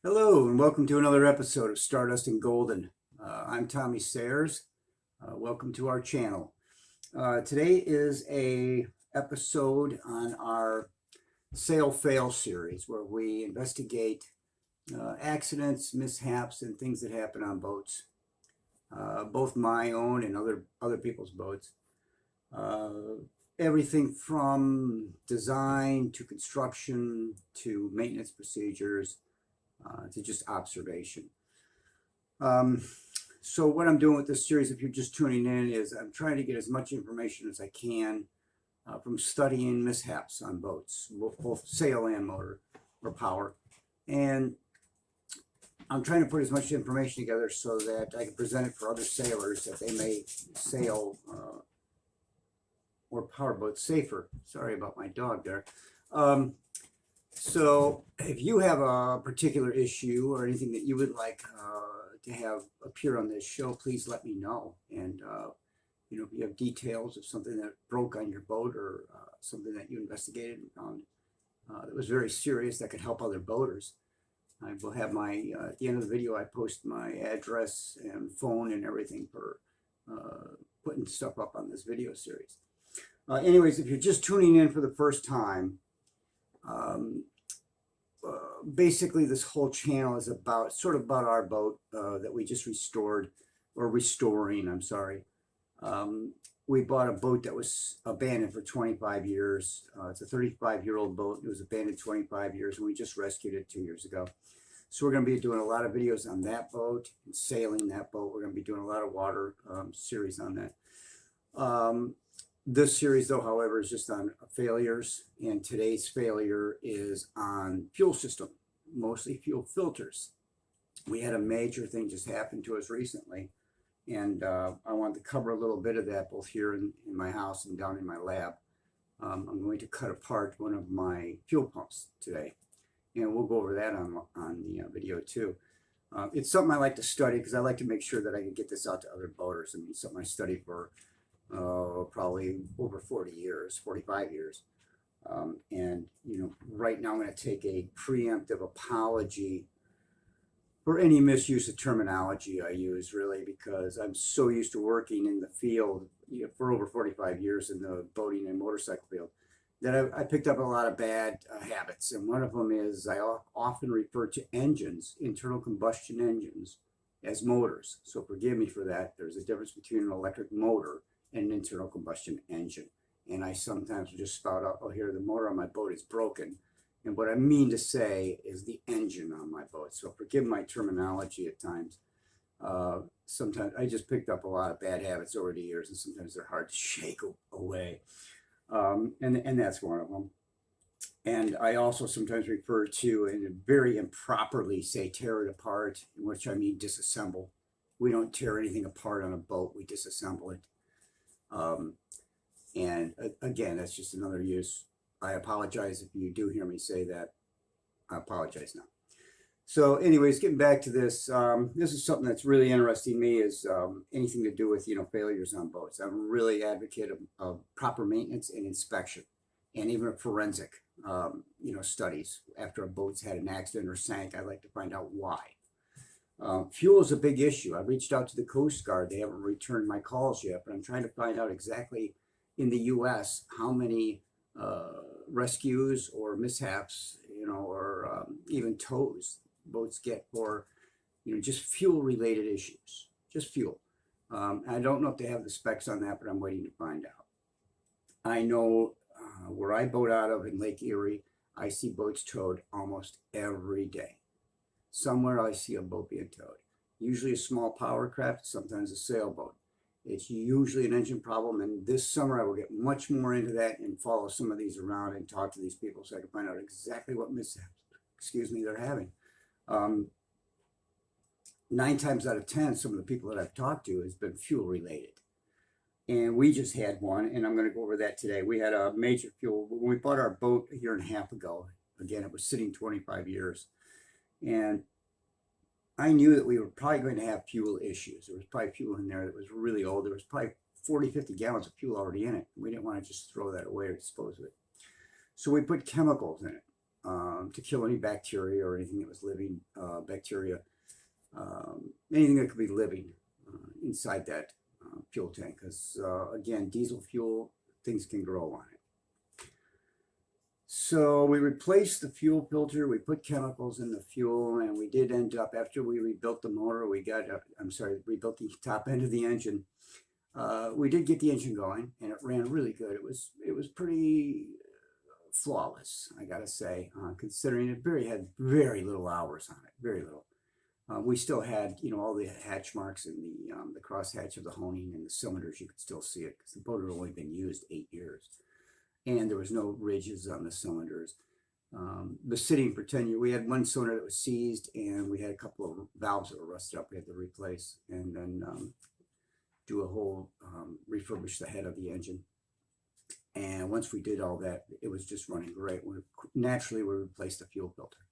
Hello and welcome to another episode of Stardust and Golden. I'm Tommy Sayers. Welcome to our channel. Today is a episode on our Sail Fail series where we investigate accidents, mishaps, and things that happen on boats, both my own and other people's boats. Everything from design to construction to maintenance procedures. To just observation. So what I'm doing with this series, if you're just tuning in, is I'm trying to get as much information as I can from studying mishaps on boats, both sail and motor or power. And I'm trying to put as much information together so that I can present it for other sailors that they may sail or power boats safer. Sorry about my dog there. So if you have a particular issue or anything that you would like to have appear on this show, please let me know. And, if you have details of something that broke on your boat or something that you investigated and found that was very serious that could help other boaters, I will have at the end of the video, I post my address and phone and everything for putting stuff up on this video series. Anyways, if you're just tuning in for the first time, basically this whole channel is about our boat that we just restoring, I'm sorry. We bought a boat that was abandoned for 25 years. It's a 35-year-old boat. It was abandoned 25 years and we just rescued it 2 years ago. So we're going to be doing a lot of videos on that boat and sailing that boat. We're going to be doing a lot of water series on that. This series, though, however, is just on failures, and today's failure is on fuel system, mostly fuel filters. We had a major thing just happen to us recently, and I wanted to cover a little bit of that both here in my house and down in my lab. I'm going to cut apart one of my fuel pumps today, and we'll go over that on the video too. It's something I like to study because I like to make sure that I can get this out to other boaters. I mean, something I studied for probably over 40 years, 45 years. And, right now I'm going to take a preemptive apology for any misuse of terminology I use, really, because I'm so used to working in the field for over 45 years in the boating and motorcycle field that I picked up a lot of bad habits. And one of them is I often refer to engines, internal combustion engines, as motors. So forgive me for that. There's a difference between an electric motor and an internal combustion engine. And I sometimes will just spout out, oh, here, the motor on my boat is broken. And what I mean to say is the engine on my boat. So forgive my terminology at times. Sometimes I just picked up a lot of bad habits over the years, and sometimes they're hard to shake away. And that's one of them. And I also sometimes refer to, and very improperly say, tear it apart, in which I mean disassemble. We don't tear anything apart on a boat, we disassemble it. And again, that's just another use. I apologize if you do hear me say that. I apologize now. So anyways, getting back to this, this is something that's really interesting me is anything to do with, failures on boats. I'm really advocate of proper maintenance and inspection and even forensic, studies. After a boat's had an accident or sank, I like to find out why. Fuel is a big issue. I've reached out to the Coast Guard. They haven't returned my calls yet, but I'm trying to find out exactly in the U.S. how many rescues or mishaps, or even tows boats get for, just fuel-related issues, just fuel. I don't know if they have the specs on that, but I'm waiting to find out. I know where I boat out of in Lake Erie, I see boats towed almost every day. Somewhere I see a boat being towed. Usually a small power craft, sometimes a sailboat. It's usually an engine problem, and this summer I will get much more into that and follow some of these around and talk to these people so I can find out exactly what mishaps, they're having. 9 times out of 10, some of the people that I've talked to has been fuel related. And we just had one, and I'm going to go over that today. We had a major fuel, when we bought our boat a year and a half ago, again, it was sitting 25 years. And I knew that we were probably going to have fuel issues. There was probably fuel in there that was really old. There was probably 40, 50 gallons of fuel already in it. We didn't want to just throw that away or dispose of it. So we put chemicals in it. to kill any bacteria or anything that was living, bacteria, anything that could be living inside that fuel tank. Because again, diesel fuel, things can grow on it. So we replaced the fuel filter, we put chemicals in the fuel, and we did end up, after we rebuilt the motor, rebuilt the top end of the engine. We did get the engine going, and it ran really good. It was pretty flawless, I gotta say, considering it had very little hours on it, very little. We still had, all the hatch marks and the cross hatch of the honing and the cylinders. You could still see it because the boat had only been used 8 years. And there was no ridges on the cylinders. The sitting for 10 years, we had one cylinder that was seized, and we had a couple of valves that were rusted up we had to replace, and then do a whole refurbish the head of the engine. And once we did all that, it was just running great. Naturally, we replaced the fuel filter.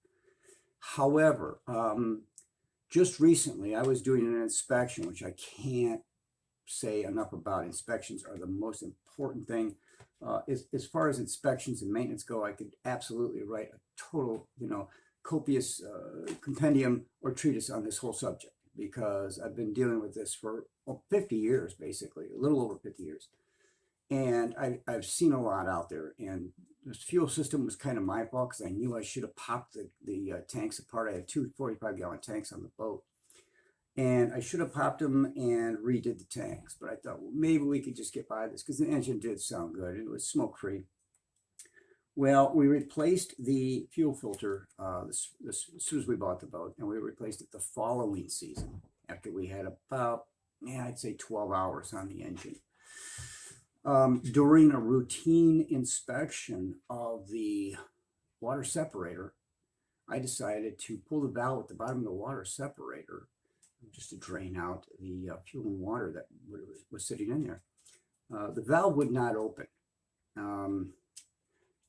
However, just recently, I was doing an inspection, which I can't say enough about. Inspections are the most important thing. As far as inspections and maintenance go, I could absolutely write a total, copious compendium or treatise on this whole subject, because I've been dealing with this for 50 years, basically, a little over 50 years. And I've seen a lot out there. And the fuel system was kind of my fault, because I knew I should have popped the tanks apart. I had two 45-gallon tanks on the boat. And I should have popped them and redid the tanks. But I thought, well, maybe we could just get by this, because the engine did sound good. It was smoke-free. Well, we replaced the fuel filter as soon as we bought the boat. And we replaced it the following season, after we had about, I'd say 12 hours on the engine. During a routine inspection of the water separator, I decided to pull the valve at the bottom of the water separator just to drain out the fuel and water that was sitting in there. The valve would not open.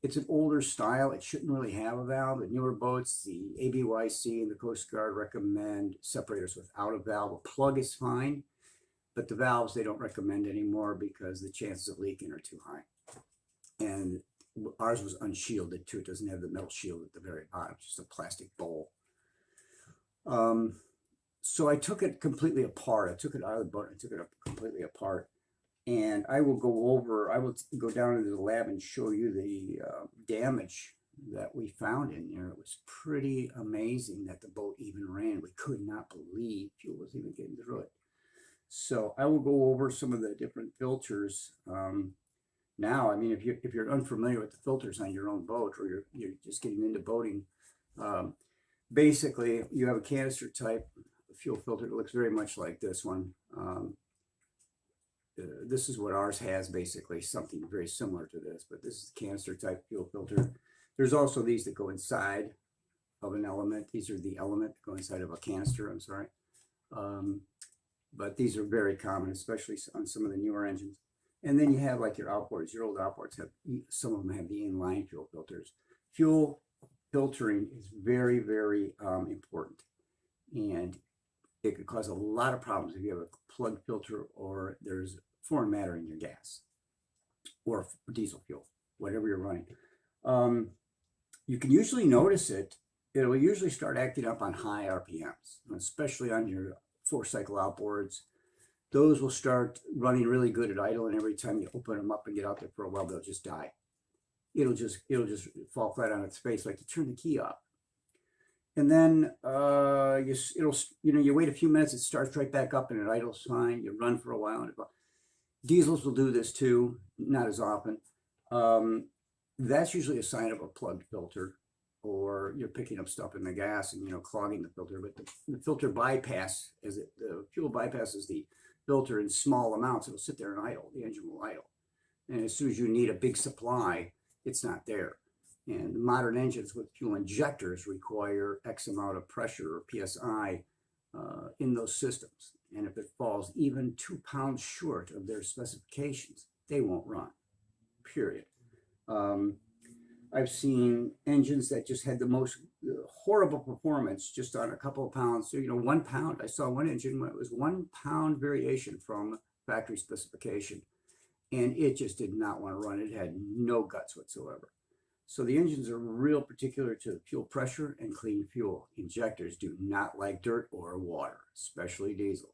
It's an older style. It shouldn't really have a valve. The newer boats, the ABYC and the Coast Guard recommend separators without a valve. A plug is fine, but the valves they don't recommend anymore because the chances of leaking are too high. And ours was unshielded too. It doesn't have the metal shield at the very bottom, just a plastic bowl. So I took it completely apart. I took it out of the boat and I took it completely apart. And I will go down into the lab and show you the damage that we found in there. It was pretty amazing that the boat even ran. We could not believe fuel was even getting through it. So I will go over some of the different filters now. I mean, if you're unfamiliar with the filters on your own boat, or you're just getting into boating, basically you have a canister type fuel filter that looks very much like this one. This is what ours has, basically something very similar to this, but this is canister type fuel filter. There's also these that go inside of an element. These are the element that go inside of a canister, I'm sorry. But these are very common, especially on some of the newer engines. And then you have like your outboards. Your old outboards have, some of them have the inline fuel filters. Fuel filtering is very, very important. And it could cause a lot of problems if you have a plug filter or there's foreign matter in your gas or diesel fuel, whatever you're running. You can usually notice it. It will usually start acting up on high RPMs, especially on your 4-cycle outboards. Those will start running really good at idle, and every time you open them up and get out there for a while, they'll just die. It'll just fall flat on its face, like you turn the key up. And then you wait a few minutes, it starts right back up and it idles fine. You run for a while. And diesels will do this too, not as often. That's usually a sign of a plugged filter, or you're picking up stuff in the gas and clogging the filter. But the filter bypass, the fuel bypasses the filter in small amounts. It'll sit there and idle. The engine will idle, and as soon as you need a big supply, it's not there. And modern engines with fuel injectors require X amount of pressure, or PSI, in those systems. And if it falls even 2 pounds short of their specifications, they won't run, period. I've seen engines that just had the most horrible performance just on a couple of pounds. So, 1 pound. I saw one engine where it was 1 pound variation from factory specification. And it just did not want to run. It had no guts whatsoever. So the engines are real particular to the fuel pressure and clean fuel. Injectors do not like dirt or water, especially diesel.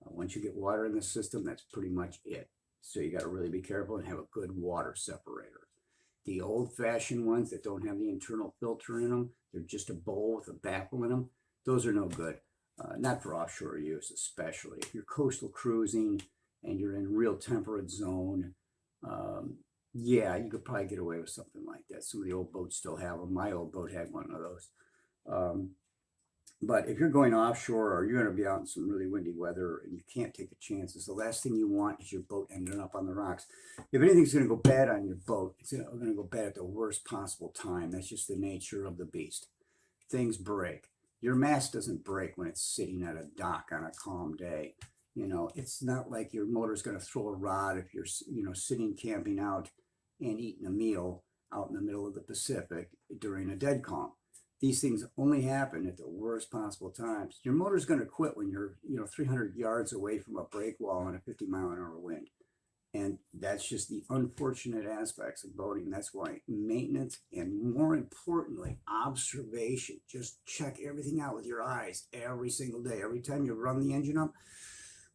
Once you get water in the system, that's pretty much it. So you got to really be careful and have a good water separator. The old-fashioned ones that don't have the internal filter in them, they're just a bowl with a baffle in them. Those are no good. Not for offshore use, especially. If you're coastal cruising and you're in real temperate zone, yeah, you could probably get away with something like that. Some of the old boats still have them. My old boat had one of those. But if you're going offshore or you're going to be out in some really windy weather and you can't take the chances, the last thing you want is your boat ending up on the rocks. If anything's going to go bad on your boat, it's going to go bad at the worst possible time. That's just the nature of the beast. Things break. Your mast doesn't break when it's sitting at a dock on a calm day. You know, it's not like your motor's going to throw a rod if you're, sitting camping out and eating a meal out in the middle of the Pacific during a dead calm. These things only happen at the worst possible times. Your motor's going to quit when you're, 300 yards away from a break wall and a 50-mile-an-hour wind. And that's just the unfortunate aspects of boating. That's why maintenance and, more importantly, observation. Just check everything out with your eyes every single day. Every time you run the engine up,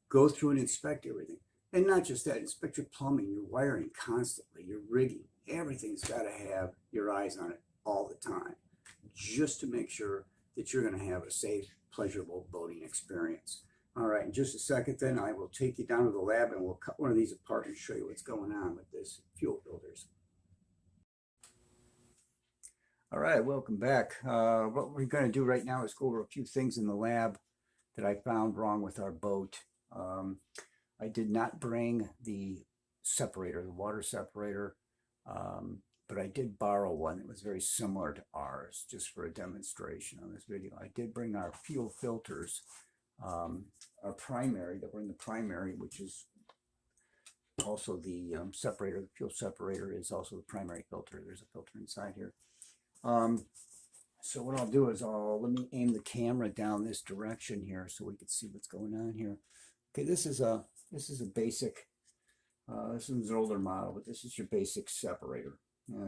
go through and inspect everything. And not just that, inspect your plumbing, your wiring constantly, your rigging. Everything's got to have your eyes on it all the time, just to make sure that you're going to have a safe, pleasurable boating experience. All right, in just a second then, I will take you down to the lab and we'll cut one of these apart and show you what's going on with this fuel filters. All right, welcome back. What we're going to do right now is go over a few things in the lab that I found wrong with our boat. I did not bring the separator, the water separator, but I did borrow one that was very similar to ours, just for a demonstration on this video. I did bring our fuel filters, our primary, that were in the primary, which is also the separator. The fuel separator is also the primary filter. There's a filter inside here. So what I'll do is let me aim the camera down this direction here so we can see what's going on here. Okay, this is a basic, this is an older model, but this is your basic separator.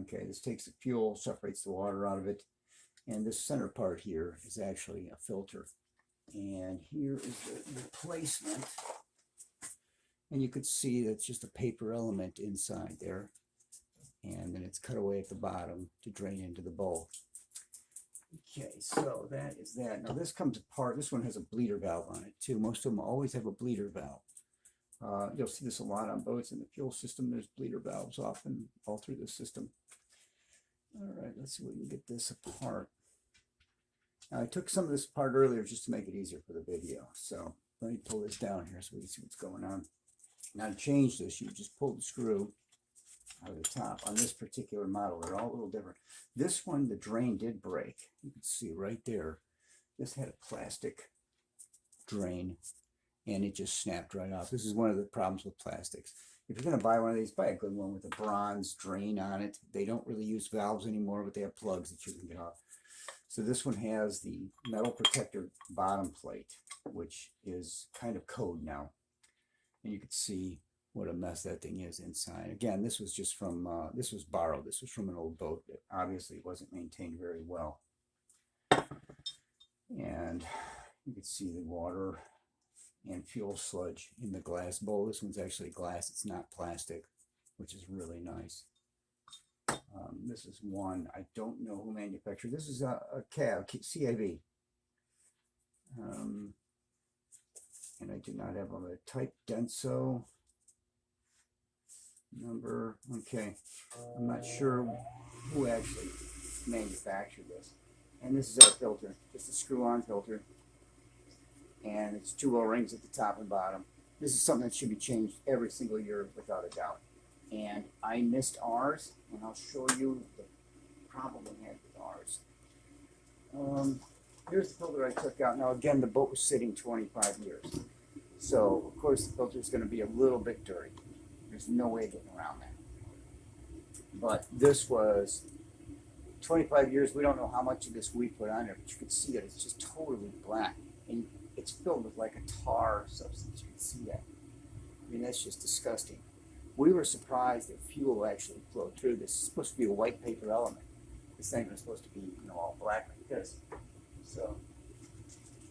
Okay, this takes the fuel, separates the water out of it, and this center part here is actually a filter. And here is the replacement, and you could see that's just a paper element inside there, and then it's cut away at the bottom to drain into the bowl. Okay, so that is that. Now this comes apart. This one has a bleeder valve on it too. Most of them always have a bleeder valve. You'll see this a lot on boats in the fuel system. There's bleeder valves often all through the system. All right, let's see if we can get this apart. Now, I took some of this apart earlier just to make it easier for the video. So let me pull this down here so we can see what's going on. Now to change this, you just pull the screw out of the top. On this particular model, they're all a little different. This one, the drain did break. You can see right there. This had a plastic drain, and it just snapped right off. This is one of the problems with plastics. If you're going to buy one of these, buy a good one with a bronze drain on it. They don't really use valves anymore, but they have plugs that you can get off. So this one has the metal protector bottom plate, which is kind of code now. And you can see what a mess that thing is inside. Again, this was just from, this was borrowed. This was from an old boat that obviously wasn't maintained very well. And you can see the water and fuel sludge in the glass bowl. This one's actually glass. It's not plastic, which is really nice. This is one. I don't know who manufactured. This is a CAV. And I do not have a type Denso number. Okay, I'm not sure who actually manufactured this. And this is our filter, just a screw-on filter. And it's 2 O-rings at the top and bottom. This is something that should be changed every single year without a doubt. And I missed ours, and I'll show you the problem we had with ours. Here's the filter I took out. Now again, the boat was sitting 25 years. So of course the filter is going to be a little bit dirty. There's no way of getting around that. But this was 25 years. We don't know how much of this we put on there, but you can see that it's just totally black. And it's filled with like a tar substance. You can see that. I mean, that's just disgusting. we were surprised that fuel actually flowed through. This is supposed to be a white paper element. This thing was supposed to be, all black like this. So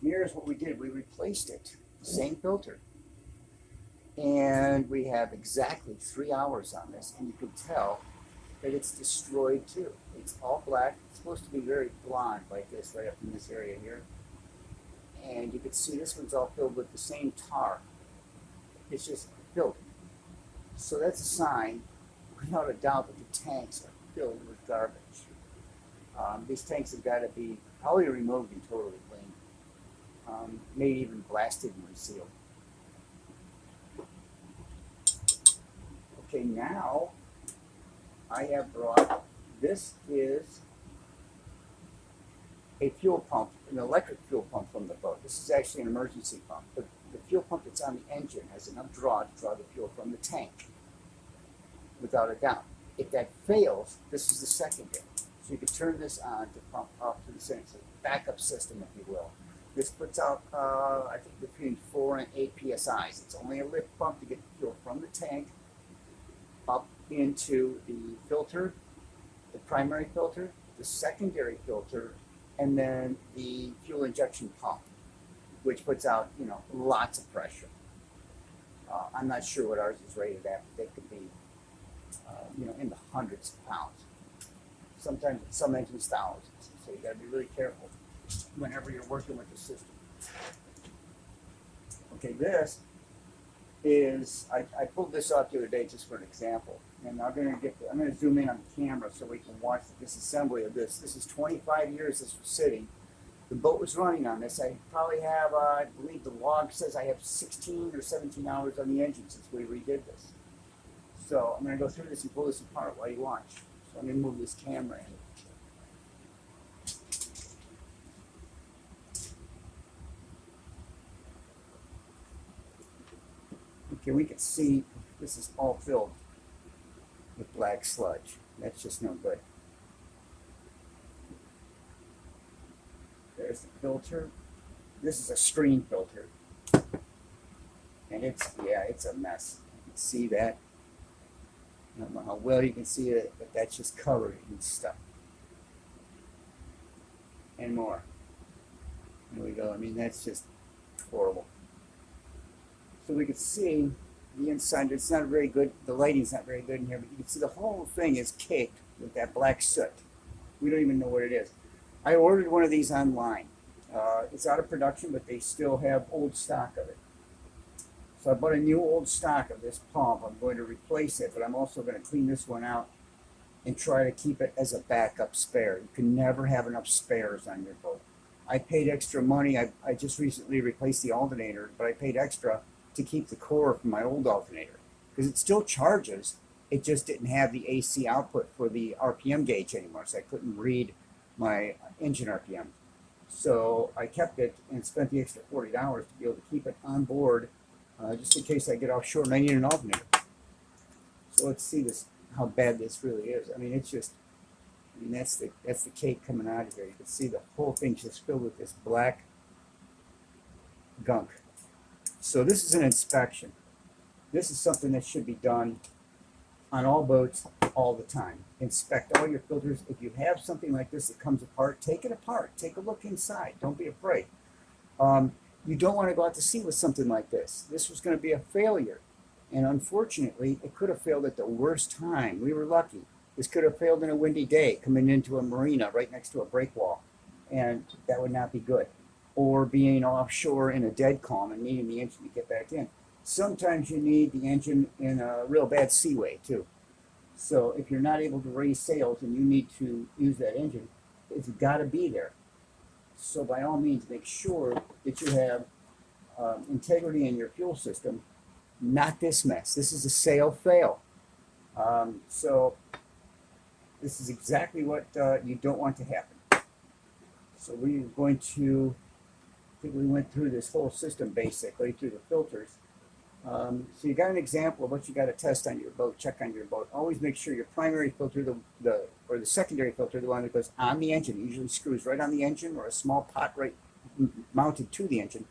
here's what we did. We replaced it, same filter. And we have exactly 3 hours on this, and you can tell that it's destroyed too. It's all black. It's supposed to be very blonde like this, right up in this area here. And you can see this one's all filled with the same tar. It's just filled. So that's a sign, without a doubt, that the tanks are filled with garbage. These tanks have got to be probably removed and totally cleaned. Maybe even blasted and resealed. Okay, now I have brought, this is a fuel pump, an electric fuel pump from the boat. This is actually an emergency pump, but the fuel pump that's on the engine has enough draw to draw the fuel from the tank, without a doubt. If that fails, this is the secondary. So you can turn this on to pump up to the center. It's a backup system, if you will. This puts out, I think, between 4 and 8 psi's. It's only a lift pump to get the fuel from the tank up into the filter, the primary filter, the secondary filter, and then the fuel injection pump, which puts out, lots of pressure. I'm not sure what ours is rated at, but they could be, in the hundreds of pounds. Sometimes some engines thousands. So you got to be really careful whenever you're working with the system. Okay, this is, I pulled this off the other day just for an example. And I'm going to zoom in on the camera so we can watch the disassembly of this. This is 25 years this was sitting. The boat was running on this. I probably have, I believe the log says I have 16 or 17 hours on the engine since we redid this. So I'm going to go through this and pull this apart while you watch. So I'm going to move this camera in. Okay, we can see this is all filled with black sludge. That's just no good. There's the filter. This is a screen filter. And it's a mess. You can see that. I don't know how well you can see it, but that's just covered in stuff. And more. There we go. I mean, that's just horrible. So we can see the inside. It's not very good. The lighting's not very good in here, but you can see the whole thing is caked with that black soot. We don't even know what it is. I ordered one of these online. It's out of production, but they still have old stock of it. So I bought a new old stock of this pump. I'm going to replace it, but I'm also going to clean this one out and try to keep it as a backup spare. You can never have enough spares on your boat. I paid extra money. I just recently replaced the alternator, but I paid extra to keep the core from my old alternator because it still charges. It just didn't have the AC output for the RPM gauge anymore, so I couldn't read my engine RPM. So I kept it and spent the extra $40 to be able to keep it on board just in case I get offshore and I need an alternator. So let's see this, how bad this really is. I mean, it's just, that's the cake coming out of here. You can see the whole thing's just filled with this black gunk. So this is an inspection. This is something that should be done on all boats all the time. Inspect all your filters. If you have something like this that comes apart, take it apart. Take a look inside. Don't be afraid. You don't want to go out to sea with something like this. This was going to be a failure. And unfortunately, it could have failed at the worst time. We were lucky. This could have failed in a windy day, coming into a marina right next to a break wall. And that would not be good. Or being offshore in a dead calm and needing the engine to get back in. Sometimes you need the engine in a real bad seaway too. So if you're not able to raise sails and you need to use that engine, it's got to be there. So by all means, make sure that you have integrity in your fuel system, not this mess. This is a sail fail. So this is exactly what you don't want to happen. So we're going to, I think we went through this whole system basically through the filters. So you got an example of what you got to test on your boat, check on your boat. Always make sure your primary filter, or the secondary filter, the one that goes on the engine, usually screws right on the engine or a small pot right mounted to the engine.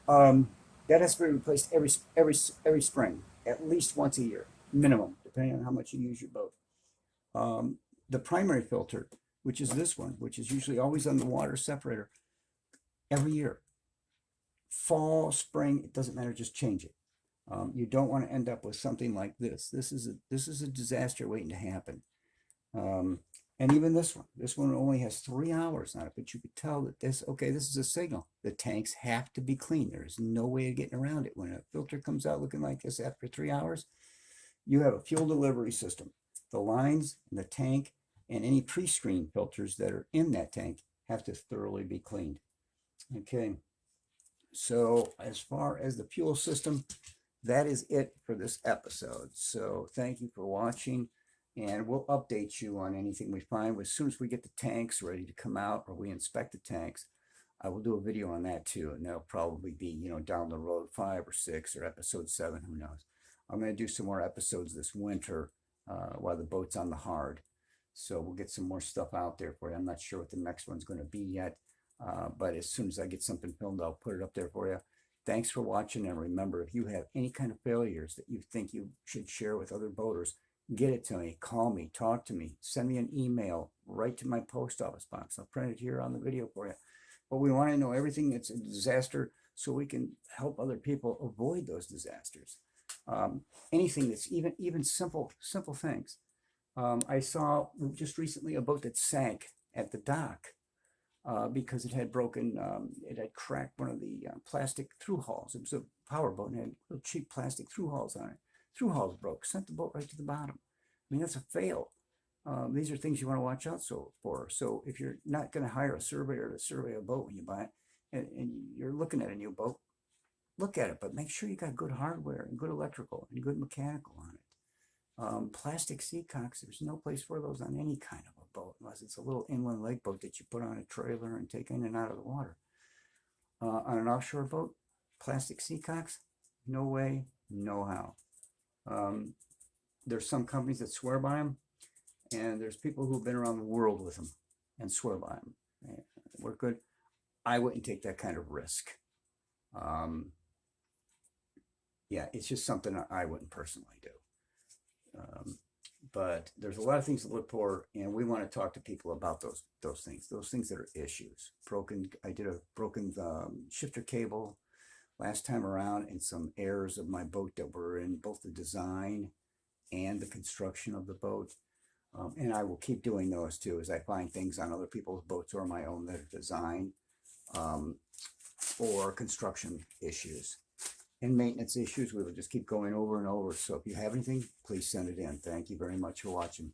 That has to be replaced every spring, at least once a year. minimum, depending on how much you use your boat. The primary filter, which is this one, which is usually always on the water separator, every year, fall, spring, it doesn't matter, just change it. You don't want to end up with something like this. This is a disaster waiting to happen. And even this one only has 3 hours on it, but you could tell that this is a signal. The tanks have to be clean. There is no way of getting around it. When a filter comes out looking like this after 3 hours, you have a fuel delivery system. The lines and the tank and any pre-screen filters that are in that tank have to thoroughly be cleaned. Okay, so as far as the fuel system, that is it for this episode. So thank you for watching, and we'll update you on anything we find. As soon as we get the tanks ready to come out, or we inspect the tanks, I will do a video on that too, and that'll probably be, down the road, 5 or 6 or episode 7, who knows. I'm going to do some more episodes this winter while the boat's on the hard. So we'll get some more stuff out there for you. I'm not sure what the next one's going to be yet, but as soon as I get something filmed, I'll put it up there for you. Thanks for watching, and remember, if you have any kind of failures that you think you should share with other boaters, get it to me, call me, talk to me, send me an email, right to my post office box. I'll print it here on the video for you. But we want to know everything that's a disaster so we can help other people avoid those disasters. Anything that's even simple things. I saw just recently a boat that sank at the dock because it had cracked one of the plastic through hulls. It was a power boat and had little cheap plastic through hulls on it. Through hulls broke, sent the boat right to the bottom. I mean, that's a fail. These are things you want to watch out for. So if you're not going to hire a surveyor to survey a boat when you buy it, and you're looking at a new boat, look at it, but make sure you got good hardware and good electrical and good mechanical on it. Plastic seacocks, there's no place for those on any kind of a boat unless it's a little inland lake boat that you put on a trailer and take in and out of the water. On an offshore boat, plastic seacocks, no way, no how. There's some companies that swear by them, and there's people who've been around the world with them and swear by them. We're good. I wouldn't take that kind of risk. Yeah, it's just something I wouldn't personally do. But there's a lot of things to look for, and we want to talk to people about those things that are issues. I did a broken shifter cable last time around, and some errors of my boat that were in both the design and the construction of the boat. And I will keep doing those too as I find things on other people's boats or my own that are design or construction issues. And maintenance issues, we will just keep going over and over. So if you have anything, please send it in. Thank you very much for watching.